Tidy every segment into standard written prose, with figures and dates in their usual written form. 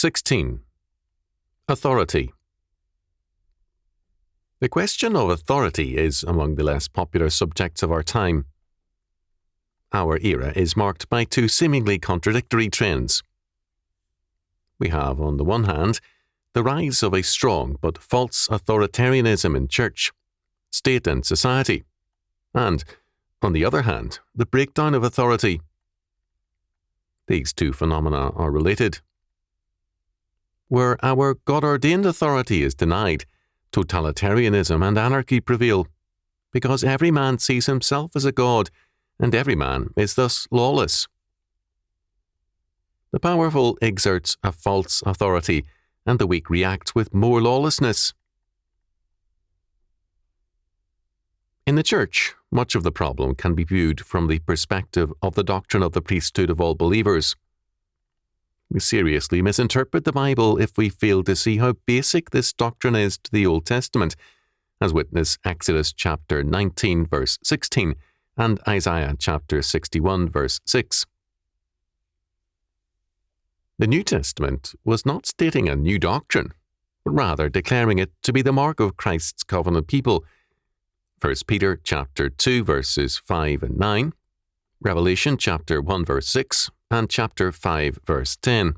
16. Authority. The question of authority is among the less popular subjects of our time. Our era is marked by two seemingly contradictory trends. We have, on the one hand, the rise of a strong but false authoritarianism in church, state and society, and, on the other hand, the breakdown of authority. These two phenomena are related. Where our God-ordained authority is denied, totalitarianism and anarchy prevail, because every man sees himself as a god, and every man is thus lawless. The powerful exerts a false authority, and the weak react with more lawlessness. In the Church, much of the problem can be viewed from the perspective of the doctrine of the priesthood of all believers. We seriously misinterpret the Bible if we fail to see how basic this doctrine is to the Old Testament, as witness Exodus chapter 19 verse 16 and Isaiah chapter 61 verse 6. The New Testament was not stating a new doctrine, but rather declaring it to be the mark of Christ's covenant people. 1 Peter chapter 2 verses 5 and 9, Revelation chapter 1 verse 6, and chapter 5 verse 10.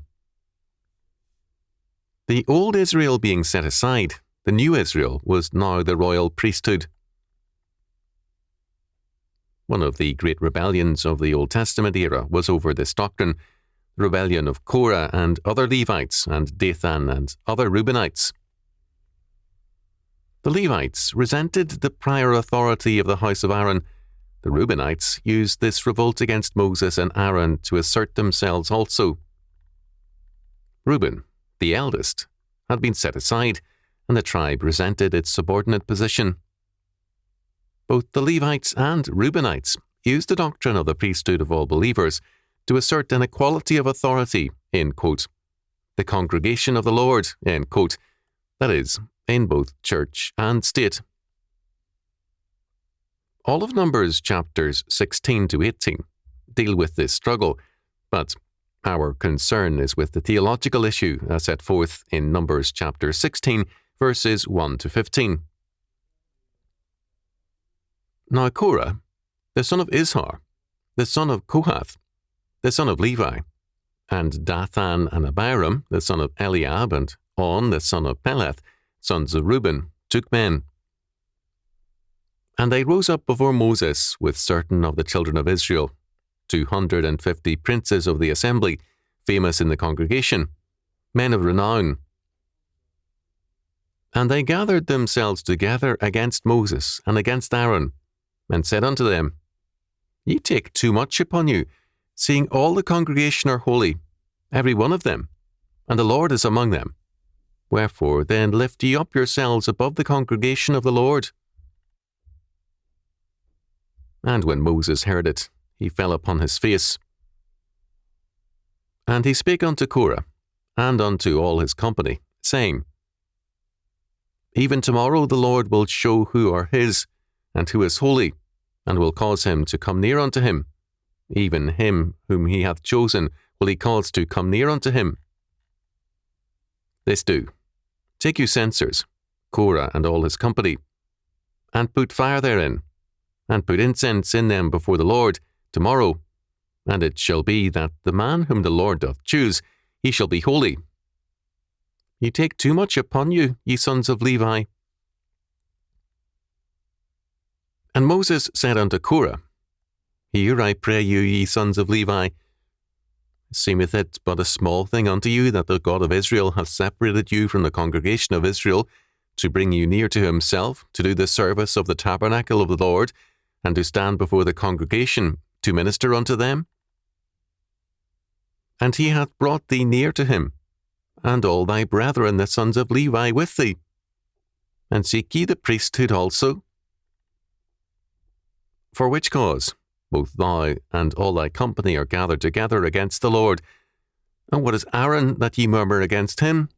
The old Israel being set aside, the new Israel was now the royal priesthood. One of the great rebellions of the Old Testament era was over this doctrine, the rebellion of Korah and other Levites, and Dathan and other Reubenites. The Levites resented the prior authority of the house of Aaron. The Reubenites used this revolt against Moses and Aaron to assert themselves also. Reuben, the eldest, had been set aside, and the tribe resented its subordinate position. Both the Levites and Reubenites used the doctrine of the priesthood of all believers to assert an equality of authority in, quote, the congregation of the Lord, end quote, that is, in both church and state. All of Numbers chapters 16 to 18 deal with this struggle, but our concern is with the theological issue as set forth in Numbers chapter 16, verses 1 to 15. Now Korah, the son of Izhar, the son of Kohath, the son of Levi, and Dathan and Abiram, the son of Eliab, and On, the son of Peleth, sons of Reuben, took men. And they rose up before Moses with certain of the children of Israel, 250 princes of the assembly, famous in the congregation, men of renown. And they gathered themselves together against Moses and against Aaron, and said unto them, Ye take too much upon you, seeing all the congregation are holy, every one of them, and the Lord is among them. Wherefore then lift ye up yourselves above the congregation of the Lord. And when Moses heard it, he fell upon his face. And he spake unto Korah, and unto all his company, saying, Even tomorrow the Lord will show who are his, and who is holy, and will cause him to come near unto him. Even him whom he hath chosen will he cause to come near unto him. This do. Take you censers, Korah and all his company, and put fire therein, and put incense in them before the Lord tomorrow. And it shall be that the man whom the Lord doth choose, he shall be holy. Ye take too much upon you, ye sons of Levi. And Moses said unto Korah, Hear, I pray you, ye sons of Levi. Seemeth it but a small thing unto you that the God of Israel hath separated you from the congregation of Israel, to bring you near to himself, to do the service of the tabernacle of the Lord, and to stand before the congregation, to minister unto them? And he hath brought thee near to him, and all thy brethren the sons of Levi with thee. And seek ye the priesthood also? For which cause both thou and all thy company are gathered together against the Lord. And what is Aaron that ye murmur against him?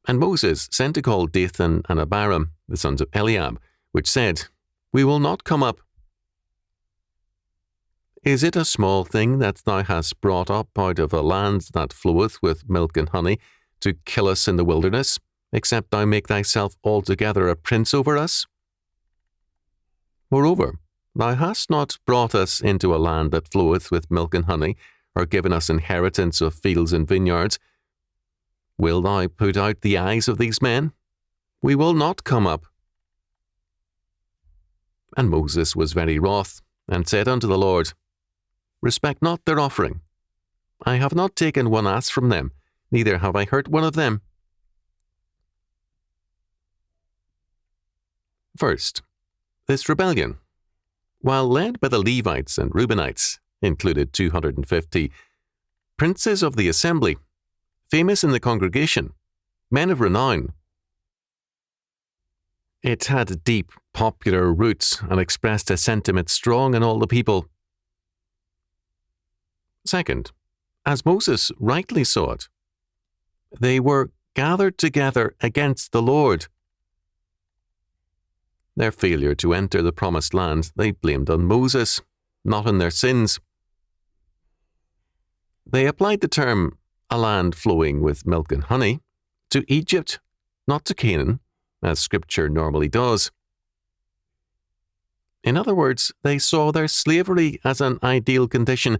And Moses sent to call Dathan and Abiram, the sons of Eliab, which said, We will not come up. Is it a small thing that thou hast brought up out of a land that floweth with milk and honey, to kill us in the wilderness, except thou make thyself altogether a prince over us? Moreover, thou hast not brought us into a land that floweth with milk and honey, or given us inheritance of fields and vineyards. Will thou put out the eyes of these men? We will not come up. And Moses was very wroth, and said unto the Lord, Respect not their offering. I have not taken one ass from them, neither have I hurt one of them. First, this rebellion, while led by the Levites and Reubenites, included 250 princes of the assembly, famous in the congregation, men of renown. It had deep popular roots and expressed a sentiment strong in all the people. Second, as Moses rightly saw it, they were gathered together against the Lord. Their failure to enter the promised land they blamed on Moses, not on their sins. They applied the term, a land flowing with milk and honey, to Egypt, not to Canaan, as Scripture normally does. In other words, they saw their slavery as an ideal condition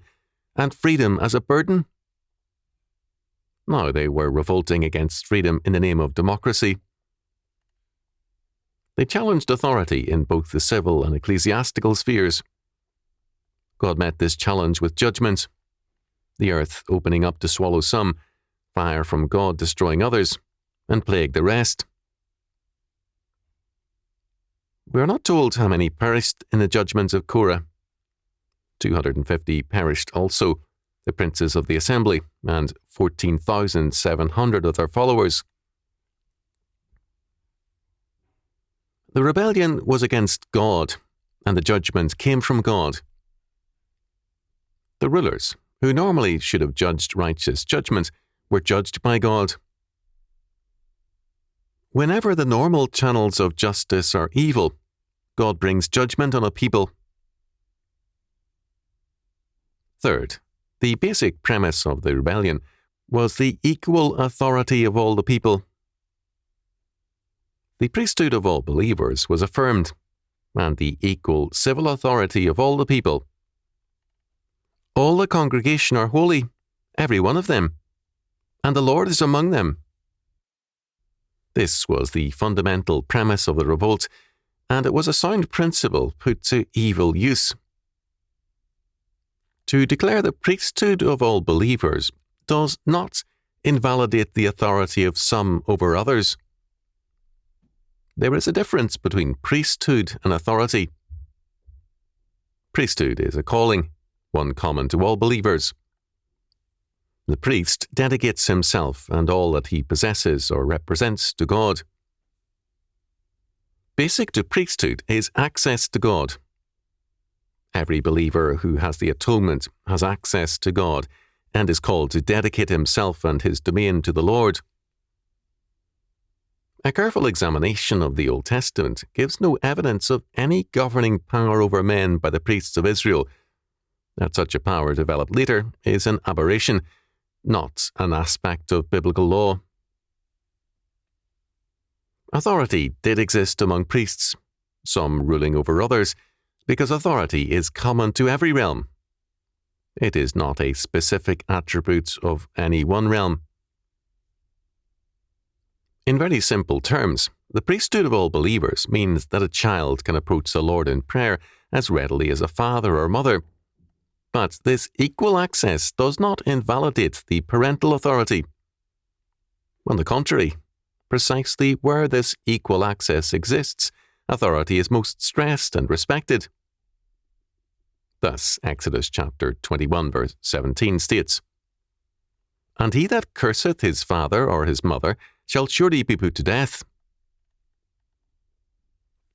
and freedom as a burden. Now they were revolting against freedom in the name of democracy. They challenged authority in both the civil and ecclesiastical spheres. God met this challenge with judgment, the earth opening up to swallow some, fire from God destroying others, and plague the rest. We are not told how many perished in the judgments of Korah. 250 perished also, the princes of the assembly, and 14,700 of their followers. The rebellion was against God, and the judgment came from God. The rulers, who normally should have judged righteous judgment, were judged by God. Whenever the normal channels of justice are evil, God brings judgment on a people. Third, the basic premise of the rebellion was the equal authority of all the people. The priesthood of all believers was affirmed, and the equal civil authority of all the people. All the congregation are holy, every one of them, and the Lord is among them. This was the fundamental premise of the revolt, and it was a sound principle put to evil use. To declare the priesthood of all believers does not invalidate the authority of some over others. There is a difference between priesthood and authority. Priesthood is a calling, one common to all believers. The priest dedicates himself and all that he possesses or represents to God. Basic to priesthood is access to God. Every believer who has the atonement has access to God and is called to dedicate himself and his domain to the Lord. A careful examination of the Old Testament gives no evidence of any governing power over men by the priests of Israel. That such a power developed later is an aberration, not an aspect of biblical law. Authority did exist among priests, some ruling over others, because authority is common to every realm. It is not a specific attribute of any one realm. In very simple terms, the priesthood of all believers means that a child can approach the Lord in prayer as readily as a father or mother. But this equal access does not invalidate the parental authority. On the contrary, precisely where this equal access exists, authority is most stressed and respected. Thus, Exodus chapter 21 verse 17 states, "And he that curseth his father or his mother shall surely be put to death."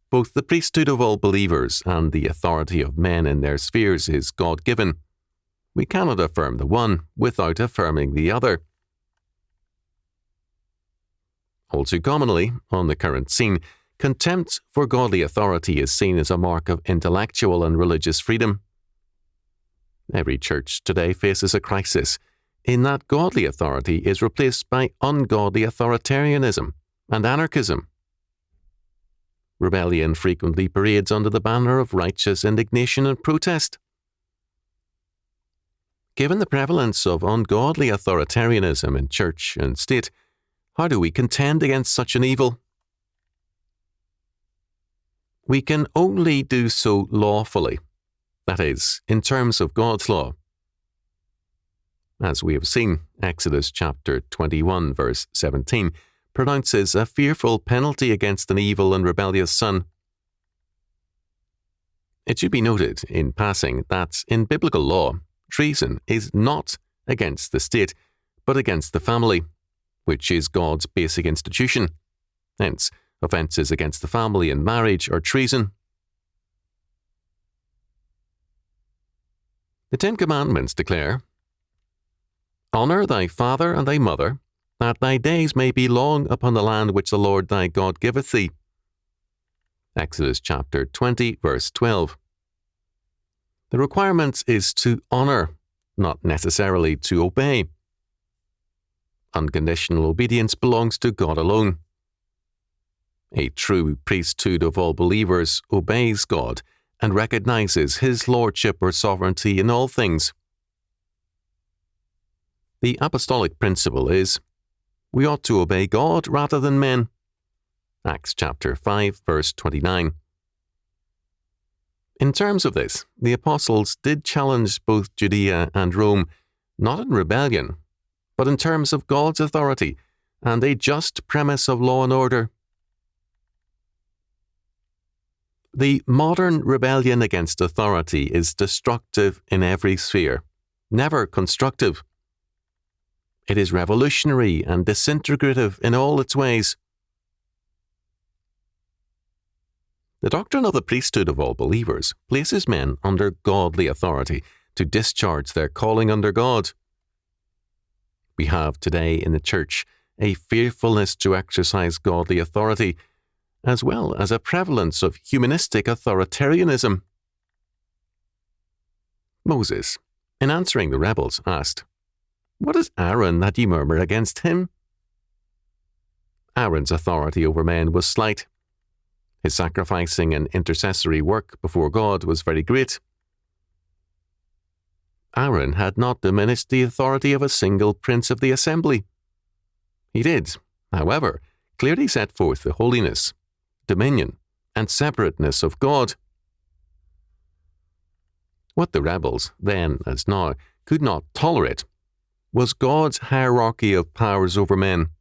Both the priesthood of all believers and the authority of men in their spheres is God-given. We cannot affirm the one without affirming the other. All too commonly, on the current scene, contempt for godly authority is seen as a mark of intellectual and religious freedom. Every church today faces a crisis in that godly authority is replaced by ungodly authoritarianism and anarchism. Rebellion frequently parades under the banner of righteous indignation and protest. Given the prevalence of ungodly authoritarianism in church and state, how do we contend against such an evil? We can only do so lawfully, that is, in terms of God's law. As we have seen, Exodus chapter 21, verse 17, pronounces a fearful penalty against an evil and rebellious son. It should be noted, in passing, that in biblical law, treason is not against the state, but against the family, which is God's basic institution. Hence, offences against the family and marriage are treason. The Ten Commandments declare, "Honour thy father and thy mother, that thy days may be long upon the land which the Lord thy God giveth thee." Exodus chapter 20, verse 12. The requirement is to honour, not necessarily to obey. Unconditional obedience belongs to God alone. A true priesthood of all believers obeys God and recognizes His lordship or sovereignty in all things. The apostolic principle is, we ought to obey God rather than men. Acts chapter 5, verse 29. In terms of this, the apostles did challenge both Judea and Rome, not in rebellion, but in terms of God's authority and a just premise of law and order. The modern rebellion against authority is destructive in every sphere, never constructive. It is revolutionary and disintegrative in all its ways. The doctrine of the priesthood of all believers places men under godly authority to discharge their calling under God. We have today in the Church a fearfulness to exercise godly authority, as well as a prevalence of humanistic authoritarianism. Moses, in answering the rebels, asked, "What is Aaron that ye murmur against him?" Aaron's authority over men was slight. His sacrificing and intercessory work before God was very great. Aaron had not diminished the authority of a single prince of the assembly. He did, however, clearly set forth the holiness, dominion, and separateness of God. What the rebels, then as now, could not tolerate was God's hierarchy of powers over men.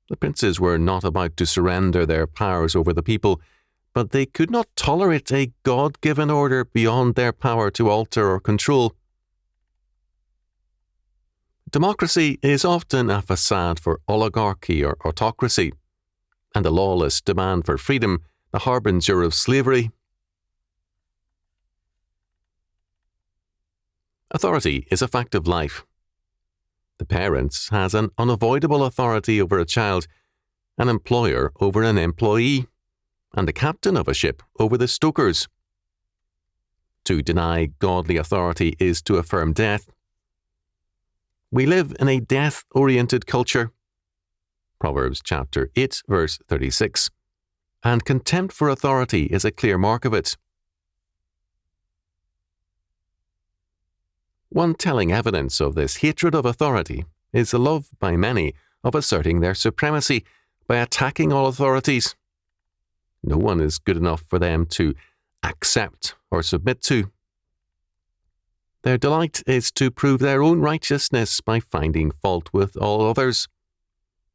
The princes were not about to surrender their powers over the people, but they could not tolerate a God-given order beyond their power to alter or control. Democracy is often a facade for oligarchy or autocracy, and a lawless demand for freedom, the harbinger of slavery. Authority is a fact of life. The parent has an unavoidable authority over a child, an employer over an employee, and the captain of a ship over the stokers. To deny godly authority is to affirm death. We live in a death-oriented culture. Proverbs chapter 8, verse 36. And contempt for authority is a clear mark of it. One telling evidence of this hatred of authority is the love by many of asserting their supremacy by attacking all authorities. No one is good enough for them to accept or submit to. Their delight is to prove their own righteousness by finding fault with all others.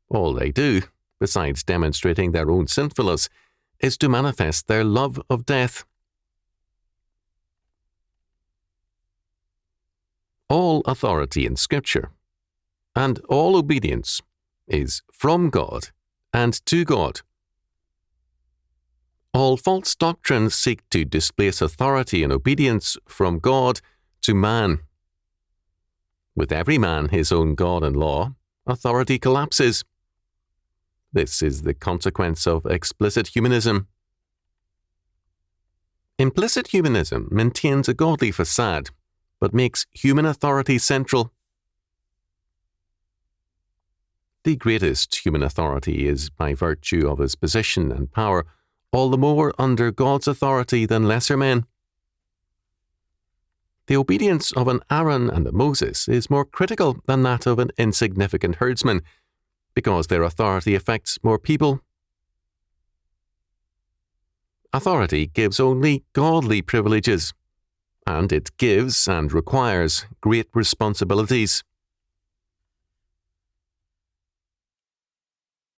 All they do, besides demonstrating their own sinfulness, is to manifest their love of death. All authority in Scripture and all obedience is from God and to God. All false doctrines seek to displace authority and obedience from God to man. With every man his own God and law, authority collapses. This is the consequence of explicit humanism. Implicit humanism maintains a godly facade, but makes human authority central. The greatest human authority is by virtue of his position and power, all the more under God's authority than lesser men. The obedience of an Aaron and a Moses is more critical than that of an insignificant herdsman, because their authority affects more people. Authority gives only godly privileges, and it gives and requires great responsibilities.